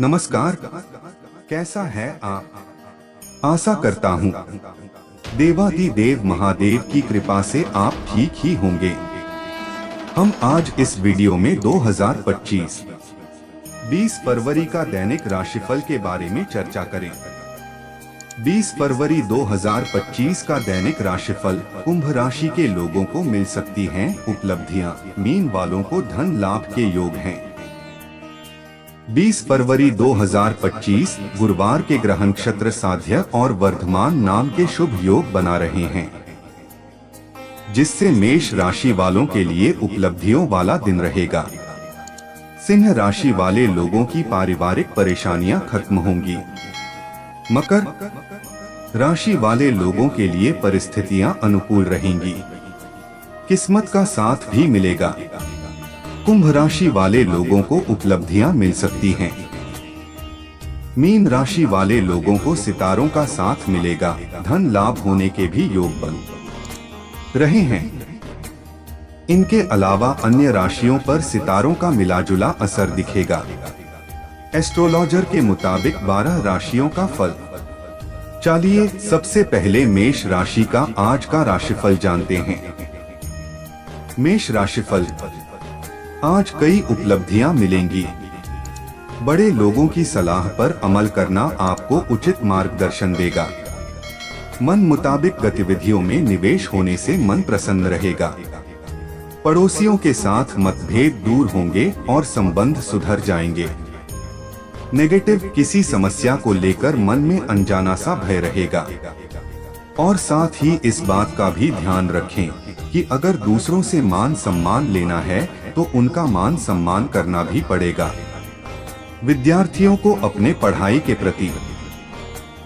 नमस्कार, कैसा है आप? आशा करता हूँ देवाधिदेव महादेव की कृपा से आप ठीक ही होंगे। हम आज इस वीडियो में 2025 20 फरवरी का दैनिक राशिफल के बारे में चर्चा करें। 20 फरवरी 2025 का दैनिक राशिफल। कुंभ राशि के लोगों को मिल सकती हैं उपलब्धियां। मीन वालों को धन लाभ के योग हैं। 20 फरवरी 2025 गुरुवार के ग्रह नक्षत्र साध्य और वर्धमान नाम के शुभ योग बना रहे हैं, जिससे मेष राशि वालों के लिए उपलब्धियों वाला दिन रहेगा। सिंह राशि वाले लोगों की पारिवारिक परेशानियां खत्म होंगी। मकर राशि वाले लोगों के लिए परिस्थितियां अनुकूल रहेंगी, किस्मत का साथ भी मिलेगा। कुंभ राशि वाले लोगों को उपलब्धियां मिल सकती हैं। मीन राशि वाले लोगों को सितारों का साथ मिलेगा। धन लाभ होने के भी योग बन रहे हैं। इनके अलावा अन्य राशियों पर सितारों का मिलाजुला असर दिखेगा। एस्ट्रोलॉजर के मुताबिक 12 राशियों का फल। चलिए सबसे पहले मेष राशि का आज का राशिफल जानते हैं। मेष राशिफल। आज कई उपलब्धियां मिलेंगी। बड़े लोगों की सलाह पर अमल करना आपको उचित मार्गदर्शन देगा। मन मुताबिक गतिविधियों में निवेश होने से मन प्रसन्न रहेगा। पड़ोसियों के साथ मतभेद दूर होंगे और संबंध सुधर जाएंगे। नेगेटिव किसी समस्या को लेकर मन में अनजाना सा भय रहेगा। और साथ ही इस बात का भी ध्यान रखें कि अगर दूसरों से मान सम्मान लेना है तो उनका मान सम्मान करना भी पड़ेगा। विद्यार्थियों को अपने पढ़ाई के प्रति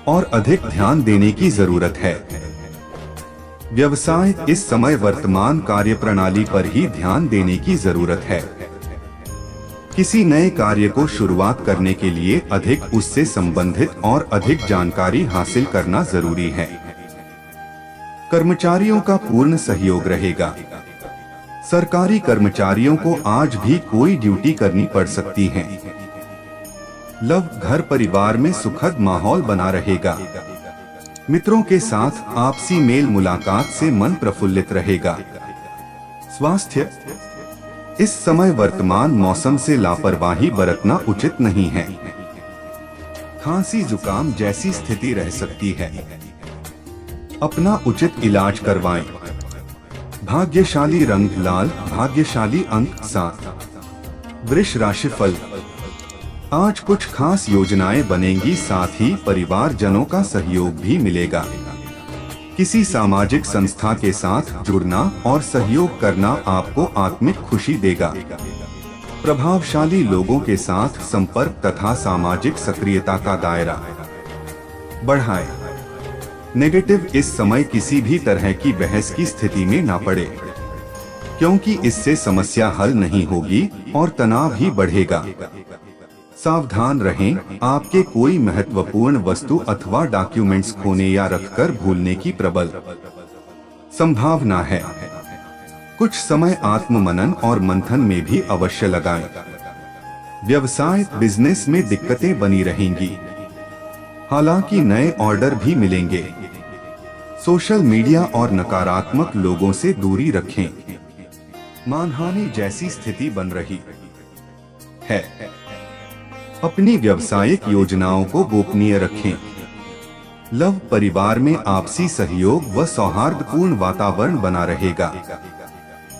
और अधिक ध्यान देने की जरूरत है। व्यवसाय इस समय वर्तमान कार्यप्रणाली पर ही ध्यान देने की जरूरत है। किसी नए कार्य को शुरुआत करने के लिए अधिक उससे संबंधित और अधिक जानकारी हासिल करना जरूरी है। कर्मचारियों का पूर्ण सहयोग रहेगा। सरकारी कर्मचारियों को आज भी कोई ड्यूटी करनी पड़ सकती है। लव घर परिवार में सुखद माहौल बना रहेगा। मित्रों के साथ आपसी मेल मुलाकात से मन प्रफुल्लित रहेगा। स्वास्थ्य इस समय वर्तमान मौसम से लापरवाही बरतना उचित नहीं है। खांसी जुकाम जैसी स्थिति रह सकती है। अपना उचित इलाज करवाएं। भाग्यशाली रंग लाल, भाग्यशाली अंक 7। वृष राशिफल। आज कुछ खास योजनाएं बनेंगी, साथ ही परिवारजनों का सहयोग भी मिलेगा। किसी सामाजिक संस्था के साथ जुड़ना और सहयोग करना आपको आत्मिक खुशी देगा। प्रभावशाली लोगों के साथ संपर्क तथा सामाजिक सक्रियता का दायरा बढ़ाएं। नेगेटिव इस समय किसी भी तरह की बहस की स्थिति में न पड़े, क्योंकि इससे समस्या हल नहीं होगी और तनाव ही बढ़ेगा। सावधान रहें, आपके कोई महत्वपूर्ण वस्तु अथवा डॉक्यूमेंट्स खोने या रखकर भूलने की प्रबल संभावना है। कुछ समय आत्ममनन और मंथन में भी अवश्य लगाएं। व्यवसाय बिजनेस में दिक्कतें बनी रहेंगी, हालांकि नए ऑर्डर भी मिलेंगे। सोशल मीडिया और नकारात्मक लोगों से दूरी रखें। मानहानि जैसी स्थिति बन रही है। अपनी व्यावसायिक योजनाओं को गोपनीय रखें। लव परिवार में आपसी सहयोग व सौहार्दपूर्ण वातावरण बना रहेगा।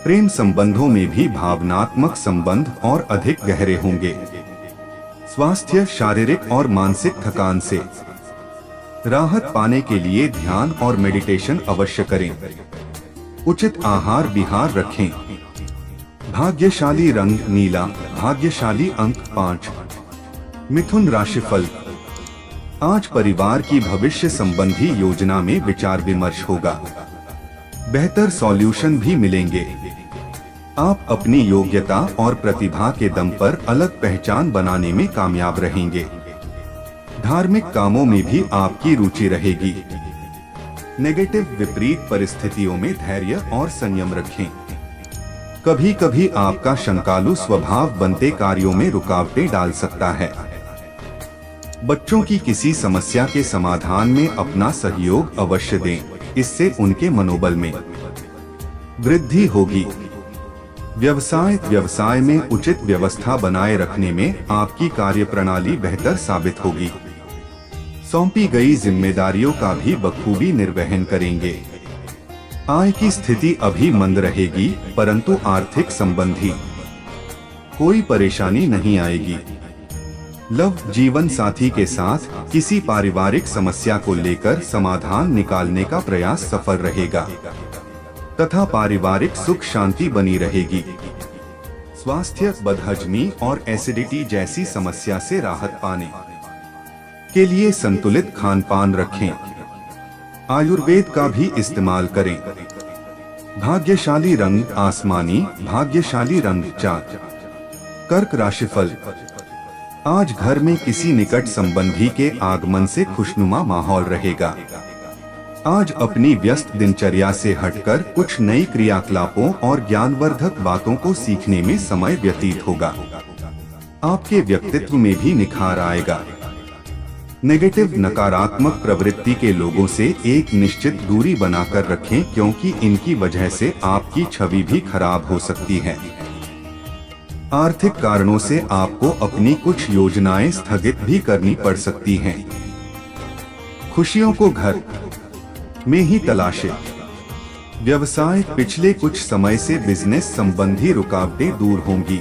प्रेम संबंधों में भी भावनात्मक संबंध और अधिक गहरे होंगे। स्वास्थ्य शारीरिक और मानसिक थकान से राहत पाने के लिए ध्यान और मेडिटेशन अवश्य करें। उचित आहार विहार रखें। भाग्यशाली रंग नीला, भाग्यशाली अंक 5। मिथुन राशिफल। आज परिवार की भविष्य संबंधी योजना में विचार विमर्श होगा। बेहतर सॉल्यूशन भी मिलेंगे। आप अपनी योग्यता और प्रतिभा के दम पर अलग पहचान बनाने में कामयाब रहेंगे। धार्मिक कामों में भी आपकी रुचि रहेगी। नेगेटिव विपरीत परिस्थितियों में धैर्य और संयम रखें। कभी कभी आपका शंकालु स्वभाव बनते कार्यों में रुकावटें डाल सकता है। बच्चों की किसी समस्या के समाधान में अपना सहयोग अवश्य दें, इससे उनके मनोबल में वृद्धि होगी। व्यवसाय में उचित व्यवस्था बनाए रखने में आपकी कार्यप्रणाली बेहतर साबित होगी। सौंपी गई जिम्मेदारियों का भी बखूबी निर्वहन करेंगे। आय की स्थिति अभी मंद रहेगी, परंतु आर्थिक संबंधी कोई परेशानी नहीं आएगी। लव जीवन साथी के साथ किसी पारिवारिक समस्या को लेकर समाधान निकालने का प्रयास सफल रहेगा तथा पारिवारिक सुख शांति बनी रहेगी। स्वास्थ्य, बदहजमी और एसिडिटी जैसी समस्या से राहत पाने के लिए संतुलित खान पान रखें। आयुर्वेद का भी इस्तेमाल करें। भाग्यशाली रंग आसमानी, भाग्यशाली रंग चार। कर्क राशिफल। आज घर में किसी निकट संबंधी के आगमन से खुशनुमा माहौल रहेगा। आज अपनी व्यस्त दिनचर्या से हटकर कुछ नई क्रियाकलापों और ज्ञानवर्धक बातों को सीखने में समय व्यतीत होगा। आपके व्यक्तित्व में भी निखार आएगा। नेगेटिव नकारात्मक प्रवृत्ति के लोगों से एक निश्चित दूरी बनाकर रखें, क्योंकि इनकी वजह से आपकी छवि भी खराब हो सकती है। आर्थिक कारणों से आपको अपनी कुछ योजनाएं स्थगित भी करनी पड़ सकती हैं। खुशियों को घर में ही तलाशें। व्यवसाय, पिछले कुछ समय से बिजनेस संबंधी रुकावटें दूर होंगी।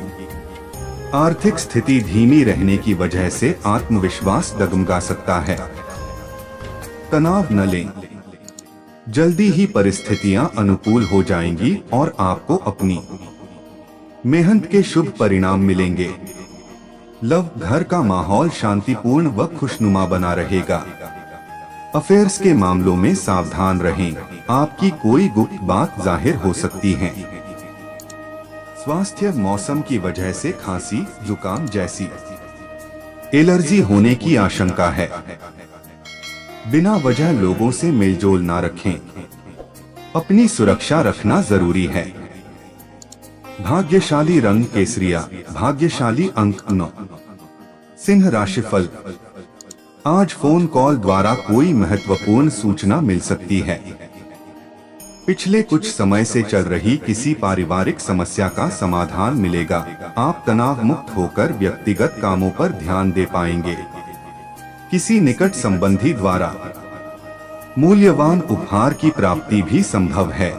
आर्थिक स्थिति धीमी रहने की वजह से आत्मविश्वास डगमगा सकता है। तनाव न लें, जल्दी ही परिस्थितियां अनुकूल हो जाएंगी और आपको अपनी मेहनत के शुभ परिणाम मिलेंगे। लव, घर का माहौल शांतिपूर्ण व खुशनुमा बना रहेगा। अफेयर्स के मामलों में सावधान रहें, आपकी कोई गुप्त बात जाहिर हो सकती है। स्वास्थ्य, मौसम की वजह से खांसी, जुकाम जैसी एलर्जी होने की आशंका है। बिना वजह लोगों से मेलजोल ना रखें। अपनी सुरक्षा रखना जरूरी है। भाग्यशाली रंग केसरिया, भाग्यशाली अंक 9। सिंह राशिफल। आज फोन कॉल द्वारा कोई महत्वपूर्ण सूचना मिल सकती है। पिछले कुछ समय से चल रही किसी पारिवारिक समस्या का समाधान मिलेगा। आप तनाव मुक्त होकर व्यक्तिगत कामों पर ध्यान दे पाएंगे। किसी निकट संबंधी द्वारा मूल्यवान उपहार की प्राप्ति भी संभव है।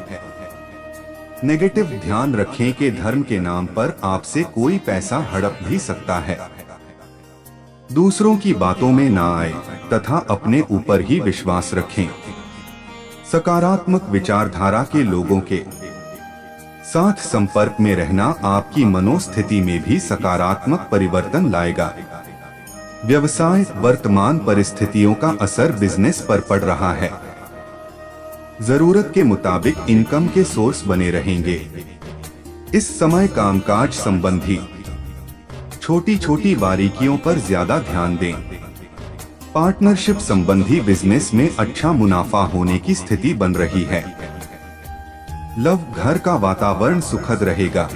नेगेटिव, ध्यान रखें कि धर्म के नाम पर आपसे कोई पैसा हड़प भी सकता है। दूसरों की बातों में ना आए तथा अपने ऊपर ही विश्वास रखें। सकारात्मक विचारधारा के लोगों के साथ संपर्क में रहना आपकी मनोस्थिति में भी सकारात्मक परिवर्तन लाएगा। व्यवसाय, वर्तमान परिस्थितियों का असर बिजनेस पर पड़ रहा है। जरूरत के मुताबिक इनकम के सोर्स बने रहेंगे। इस समय कामकाज संबंधी छोटी छोटी बारीकियों पर ज्यादा ध्यान दें। पार्टनरशिप संबंधी बिजनेस में अच्छा मुनाफा होने की स्थिति बन रही है। लव, घर का वातावरण सुखद रहेगा।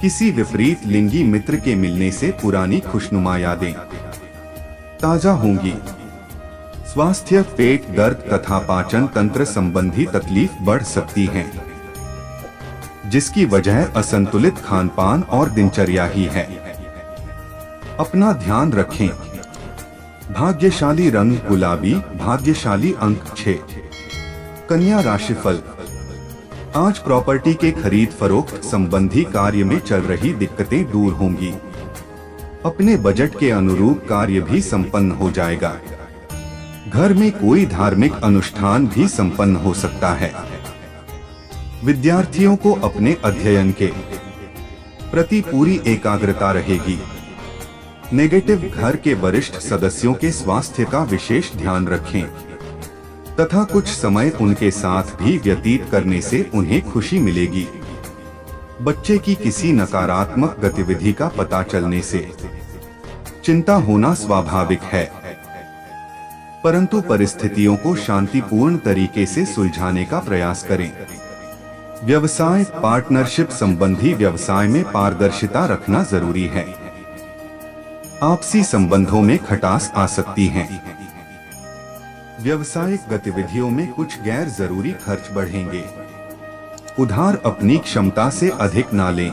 किसी विपरीत लिंगी मित्र के मिलने से पुरानी खुशनुमा यादें ताजा होंगी। स्वास्थ्य, पेट दर्द तथा पाचन तंत्र संबंधी तकलीफ बढ़ सकती है, जिसकी वजह असंतुलित खानपान और दिनचर्या ही है। अपना ध्यान रखें। भाग्यशाली रंग गुलाबी, भाग्यशाली अंक 6। कन्या राशिफल। आज प्रॉपर्टी के खरीद फरोख्त संबंधी कार्य में चल रही दिक्कतें दूर होंगी। अपने बजट के अनुरूप कार्य भी संपन्न हो जाएगा। घर में कोई धार्मिक अनुष्ठान भी संपन्न हो सकता है। विद्यार्थियों को अपने अध्ययन के प्रति पूरी एकाग्रता रहेगी। नेगेटिव, घर के वरिष्ठ सदस्यों के स्वास्थ्य का विशेष ध्यान रखें तथा कुछ समय उनके साथ भी व्यतीत करने से उन्हें खुशी मिलेगी। बच्चे की किसी नकारात्मक गतिविधि का पता चलने से चिंता होना स्वाभाविक है, परंतु परिस्थितियों को शांतिपूर्ण तरीके से सुलझाने का प्रयास करें। व्यवसाय, पार्टनरशिप संबंधी व्यवसाय में पारदर्शिता रखना जरूरी है। आपसी संबंधों में खटास आ सकती है। व्यवसायिक गतिविधियों में कुछ गैर जरूरी खर्च बढ़ेंगे। उधार अपनी क्षमता से अधिक ना लें।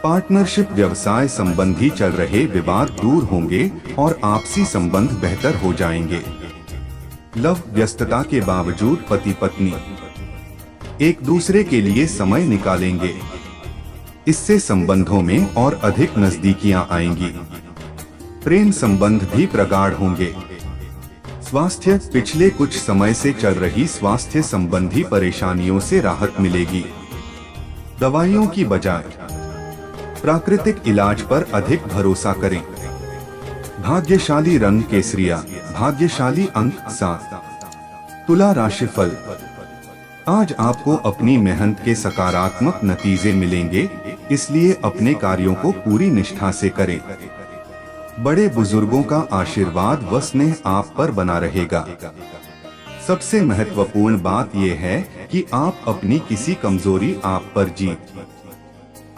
पार्टनरशिप व्यवसाय संबंधी चल रहे विवाद दूर होंगे और आपसी संबंध बेहतर हो जाएंगे। लव व्यस्तता के बावजूद पति पत्नी एक दूसरे के लिए समय निकालेंगे। इससे संबंधों में और अधिक नजदीकियां आएंगी। प्रेम संबंध भी प्रगाढ़ होंगे। स्वास्थ्य, पिछले कुछ समय से चल रही स्वास्थ्य संबंधी परेशानियों से राहत मिलेगी। दवाइयों की बजाय प्राकृतिक इलाज पर अधिक भरोसा करें। भाग्यशाली रंग केसरिया, भाग्यशाली अंक 7। तुला राशिफल। आज आपको अपनी मेहनत के सकारात्मक नतीजे मिलेंगे, इसलिए अपने कार्यों को पूरी निष्ठा से करें। बड़े बुजुर्गों का आशीर्वाद व स्नेह आप पर बना रहेगा। सबसे महत्वपूर्ण बात यह है कि आप अपनी किसी कमजोरी आप पर जीत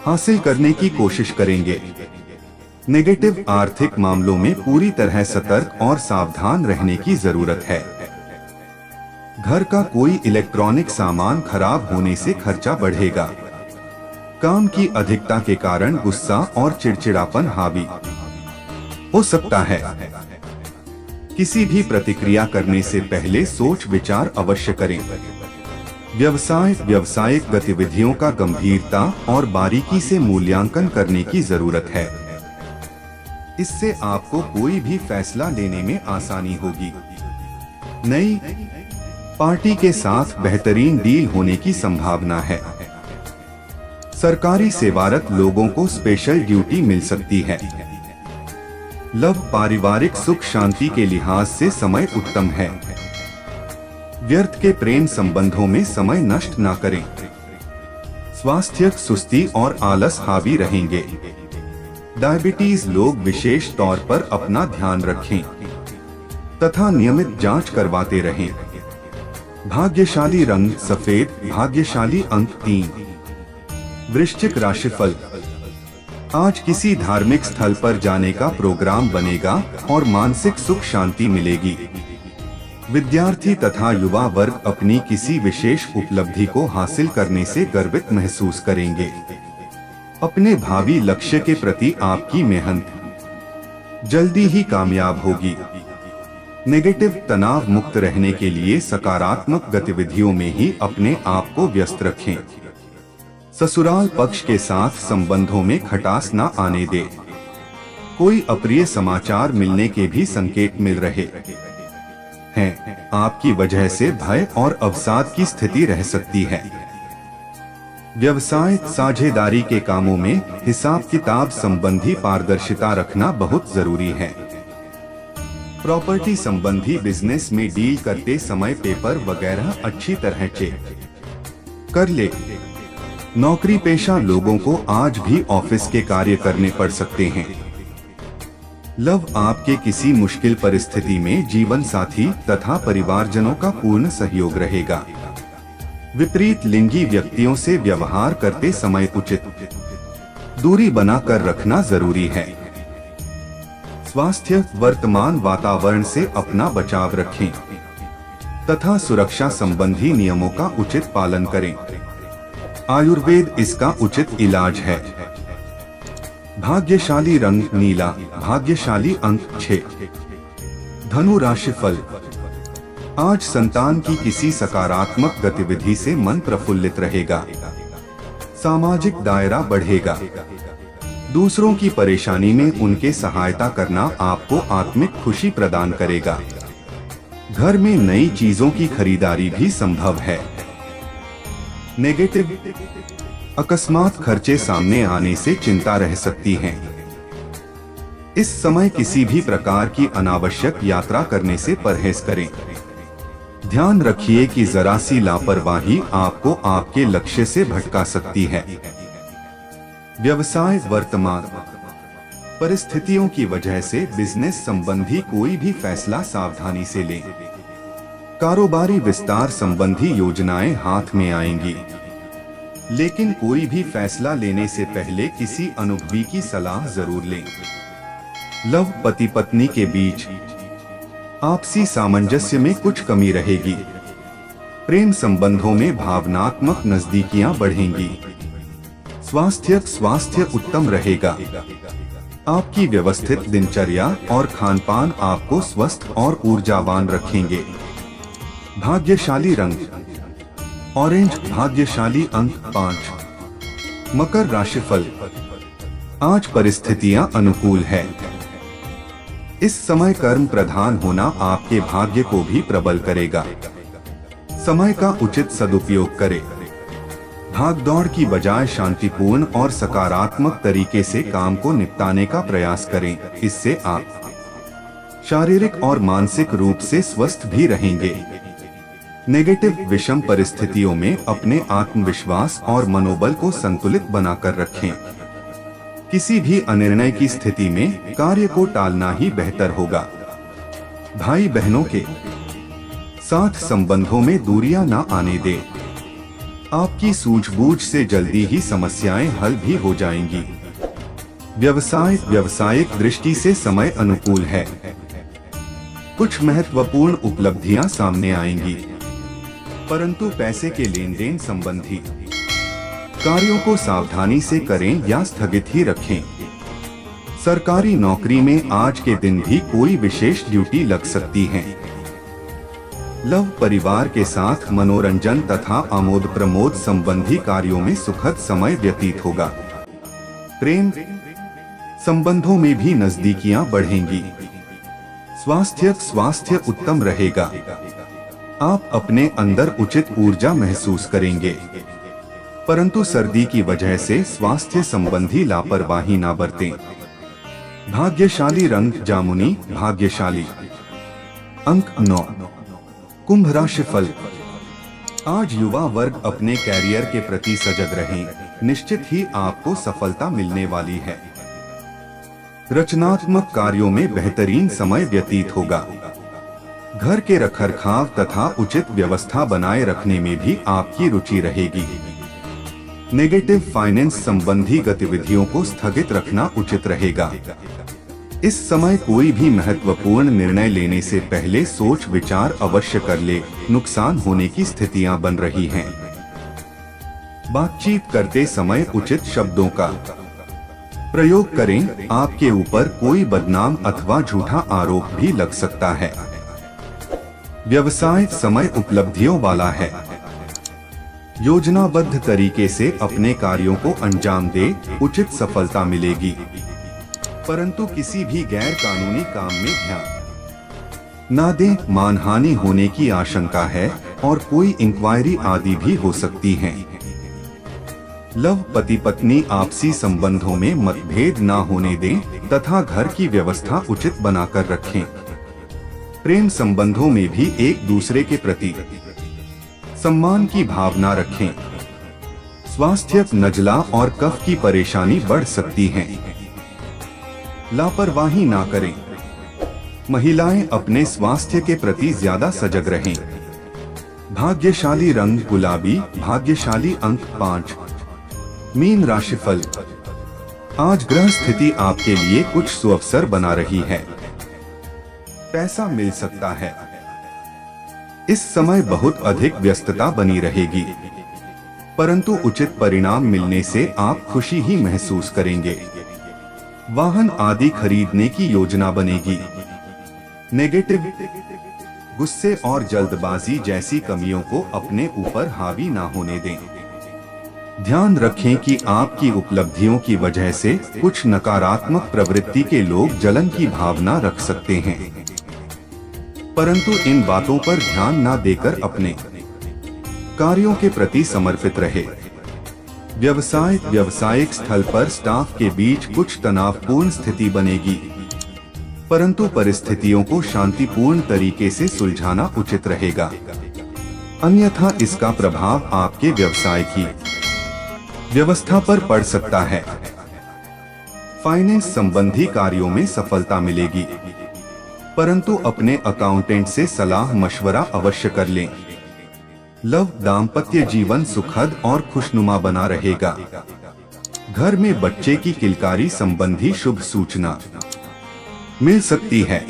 हासिल करने की कोशिश करेंगे। नेगेटिव आर्थिक मामलों में पूरी तरह सतर्क और सावधान रहने की जरूरत है। घर का कोई इलेक्ट्रॉनिक सामान खराब होने से खर्चा बढ़ेगा। काम की अधिकता के कारण गुस्सा और चिड़चिड़ापन हावी हो सकता है। किसी भी प्रतिक्रिया करने से पहले सोच विचार अवश्य करें। व्यावसायिक गतिविधियों का गंभीरता और बारीकी से मूल्यांकन करने की जरूरत है। इससे आपको कोई भी फैसला लेने में आसानी होगी। नई पार्टी के साथ बेहतरीन डील होने की संभावना है। सरकारी सेवारत लोगों को स्पेशल ड्यूटी मिल सकती है। लव, पारिवारिक सुख शांति के लिहाज से समय उत्तम है। व्यर्थ के प्रेम संबंधों में समय नष्ट ना करें। स्वास्थ्य, सुस्ती और आलस हावी रहेंगे। डायबिटीज लोग विशेष तौर पर अपना ध्यान रखें तथा नियमित जांच करवाते रहें। भाग्यशाली रंग सफेद, भाग्यशाली अंक 3। वृश्चिक राशिफल। आज किसी धार्मिक स्थल पर जाने का प्रोग्राम बनेगा और मानसिक सुख शांति मिलेगी। विद्यार्थी तथा युवा वर्ग अपनी किसी विशेष उपलब्धि को हासिल करने से गर्वित महसूस करेंगे। अपने भावी लक्ष्य के प्रति आपकी मेहनत जल्दी ही कामयाब होगी। नेगेटिव तनाव मुक्त रहने के लिए सकारात्मक गतिविधियों में ही अपने आप को व्यस्त रखें। ससुराल पक्ष के साथ संबंधों में खटास न आने दें। कोई अप्रिय समाचार मिलने के भी संकेत मिल रहे हैं। आपकी वजह से भय और अवसाद की स्थिति रह सकती है। व्यवसाय, साझेदारी के कामों में हिसाब किताब संबंधी पारदर्शिता रखना बहुत जरूरी है। प्रॉपर्टी संबंधी बिजनेस में डील करते समय पेपर वगैरह अच्छी तरह चेक कर ले। नौकरी पेशा लोगों को आज भी ऑफिस के कार्य करने पड़ सकते हैं। लव, आपके किसी मुश्किल परिस्थिति में जीवन साथी तथा परिवारजनों का पूर्ण सहयोग रहेगा। विपरीत लिंगी व्यक्तियों से व्यवहार करते समय उचित दूरी बनाकर रखना जरूरी है। स्वास्थ्य, वर्तमान वातावरण से अपना बचाव रखें तथा सुरक्षा संबंधी नियमों का उचित पालन करें। आयुर्वेद इसका उचित इलाज है। भाग्यशाली रंग नीला, भाग्यशाली अंक 6। धनु राशिफल। आज संतान की किसी सकारात्मक गतिविधि से मन प्रफुल्लित रहेगा। सामाजिक दायरा बढ़ेगा। दूसरों की परेशानी में उनके सहायता करना आपको आत्मिक खुशी प्रदान करेगा। घर में नई चीजों की खरीदारी भी संभव है। नेगेटिव, अकस्मात खर्चे सामने आने से चिंता रह सकती है। इस समय किसी भी प्रकार की अनावश्यक यात्रा करने से परहेज करें। ध्यान रखिए कि जरा सी लापरवाही आपको आपके लक्ष्य से भटका सकती है। व्यवसाय, वर्तमान परिस्थितियों की वजह से बिजनेस संबंधी कोई भी फैसला सावधानी से लें। कारोबारी विस्तार संबंधी योजनाएं हाथ में आएंगी, लेकिन कोई भी फैसला लेने से पहले किसी अनुभवी की सलाह जरूर लें। लव पति पत्नी के बीच आपसी सामंजस्य में कुछ कमी रहेगी। प्रेम संबंधों में भावनात्मक नजदीकियां बढ़ेंगी। स्वास्थ्य उत्तम रहेगा। आपकी व्यवस्थित दिनचर्या और खानपान आपको स्वस्थ और ऊर्जावान रखेंगे। भाग्यशाली रंग ऑरेंज, भाग्यशाली अंक 5। मकर राशिफल, आज परिस्थितियां अनुकूल है। इस समय कर्म प्रधान होना आपके भाग्य को भी प्रबल करेगा। समय का उचित सदुपयोग करें। भागदौड़ की बजाय शांतिपूर्ण और सकारात्मक तरीके से काम को निपटाने का प्रयास करें। इससे आप शारीरिक और मानसिक रूप से स्वस्थ भी रहेंगे। नेगेटिव विषम परिस्थितियों में अपने आत्मविश्वास और मनोबल को संतुलित बनाकर रखें। किसी भी अनिर्णय की स्थिति में कार्य को टालना ही बेहतर होगा। भाई बहनों के साथ संबंधों में दूरियां न आने दें। आपकी सूझबूझ से जल्दी ही समस्याएं हल भी हो जाएंगी। व्यावसायिक दृष्टि से समय अनुकूल है। कुछ महत्वपूर्ण उपलब्धियां सामने आएंगी, परंतु पैसे के लेन देन संबंधी कार्यों को सावधानी से करें या स्थगित ही रखें। सरकारी नौकरी में आज के दिन भी कोई विशेष ड्यूटी लग सकती है। लव परिवार के साथ मनोरंजन तथा आमोद प्रमोद संबंधी कार्यों में सुखद समय व्यतीत होगा। प्रेम संबंधों में भी नजदीकियां बढ़ेंगी। स्वास्थ्य उत्तम रहेगा। आप अपने अंदर उचित ऊर्जा महसूस करेंगे, परंतु सर्दी की वजह से स्वास्थ्य संबंधी लापरवाही ना बरतें। भाग्यशाली रंग जामुनी, भाग्यशाली अंक 9। कुंभ राशिफल, आज युवा वर्ग अपने कैरियर के प्रति सजग रहें। निश्चित ही आपको सफलता मिलने वाली है। रचनात्मक कार्यों में बेहतरीन समय व्यतीत होगा। घर के रखरखाव तथा उचित व्यवस्था बनाए रखने में भी आपकी रुचि रहेगी। नेगेटिव फाइनेंस संबंधी गतिविधियों को स्थगित रखना उचित रहेगा। इस समय कोई भी महत्वपूर्ण निर्णय लेने से पहले सोच विचार अवश्य कर ले। नुकसान होने की स्थितियां बन रही हैं। बातचीत करते समय उचित शब्दों का प्रयोग करें। आपके ऊपर कोई बदनाम अथवा झूठा आरोप भी लग सकता है। व्यवसाय समय उपलब्धियों वाला है। योजनाबद्ध तरीके से अपने कार्यों को अंजाम दे, उचित सफलता मिलेगी। परंतु किसी भी गैर कानूनी काम में ध्यान न दें। मानहानि होने की आशंका है और कोई इंक्वायरी आदि भी हो सकती है। लव पति पत्नी आपसी संबंधों में मतभेद न होने दें तथा घर की व्यवस्था उचित बनाकर रखें। प्रेम संबंधों में भी एक दूसरे के प्रति सम्मान की भावना रखें। स्वास्थ्य नजला और कफ की परेशानी बढ़ सकती है। लापरवाही ना करें। महिलाएं अपने स्वास्थ्य के प्रति ज्यादा सजग रहें। भाग्यशाली रंग गुलाबी, भाग्यशाली अंक 5। मीन राशिफल, आज ग्रह स्थिति आपके लिए कुछ सुअवसर बना रही है। पैसा मिल सकता है। इस समय बहुत अधिक व्यस्तता बनी रहेगी, परंतु उचित परिणाम मिलने से आप खुशी ही महसूस करेंगे। वाहन आदि खरीदने की योजना बनेगी। नेगेटिव गुस्से और जल्दबाजी जैसी कमियों को अपने ऊपर हावी ना होने दें। ध्यान रखें कि आपकी उपलब्धियों की वजह से कुछ नकारात्मक प्रवृत्ति के लोग जलन की भावना रख सकते हैं, परंतु इन बातों पर ध्यान न देकर अपने कार्यों के प्रति समर्पित रहे। व्यावसायिक स्थल पर स्टाफ के बीच कुछ तनावपूर्ण स्थिति बनेगी, परंतु परिस्थितियों को शांतिपूर्ण तरीके से सुलझाना उचित रहेगा, अन्यथा इसका प्रभाव आपके व्यवसाय की व्यवस्था पर पड़ सकता है। फाइनेंस संबंधी कार्यों में सफलता मिलेगी, परंतु अपने अकाउंटेंट से सलाह मशवरा अवश्य कर लें। लव दाम्पत्य जीवन सुखद और खुशनुमा बना रहेगा। घर में बच्चे की किलकारी संबंधी शुभ सूचना। मिल सकती है।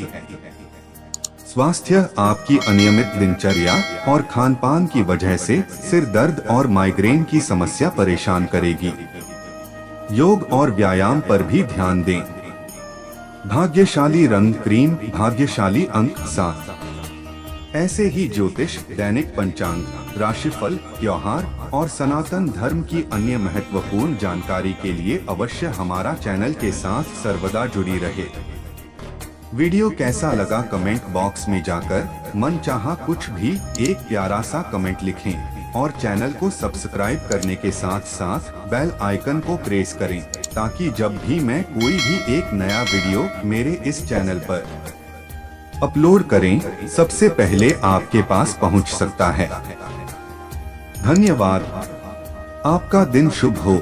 स्वास्थ्य, आपकी अनियमित दिनचर्या और खानपान की वजह से सिर दर्द और माइग्रेन की समस्या परेशान करेगी। योग और व्यायाम पर भी ध्यान दें। भाग्यशाली रंग क्रीम, भाग्यशाली अंक 7। ऐसे ही ज्योतिष, दैनिक पंचांग, राशिफल, त्योहार और सनातन धर्म की अन्य महत्वपूर्ण जानकारी के लिए अवश्य हमारा चैनल के साथ सर्वदा जुड़ी रहे। वीडियो कैसा लगा कमेंट बॉक्स में जाकर मनचाहा कुछ भी एक प्यारा सा कमेंट लिखें और चैनल को सब्सक्राइब करने के साथ साथ बेल आइकन को प्रेस करें ताकि जब भी मैं कोई भी एक नया वीडियो मेरे इस चैनल पर अपलोड करें सबसे पहले आपके पास पहुंच सकता है। धन्यवाद। आपका दिन शुभ हो।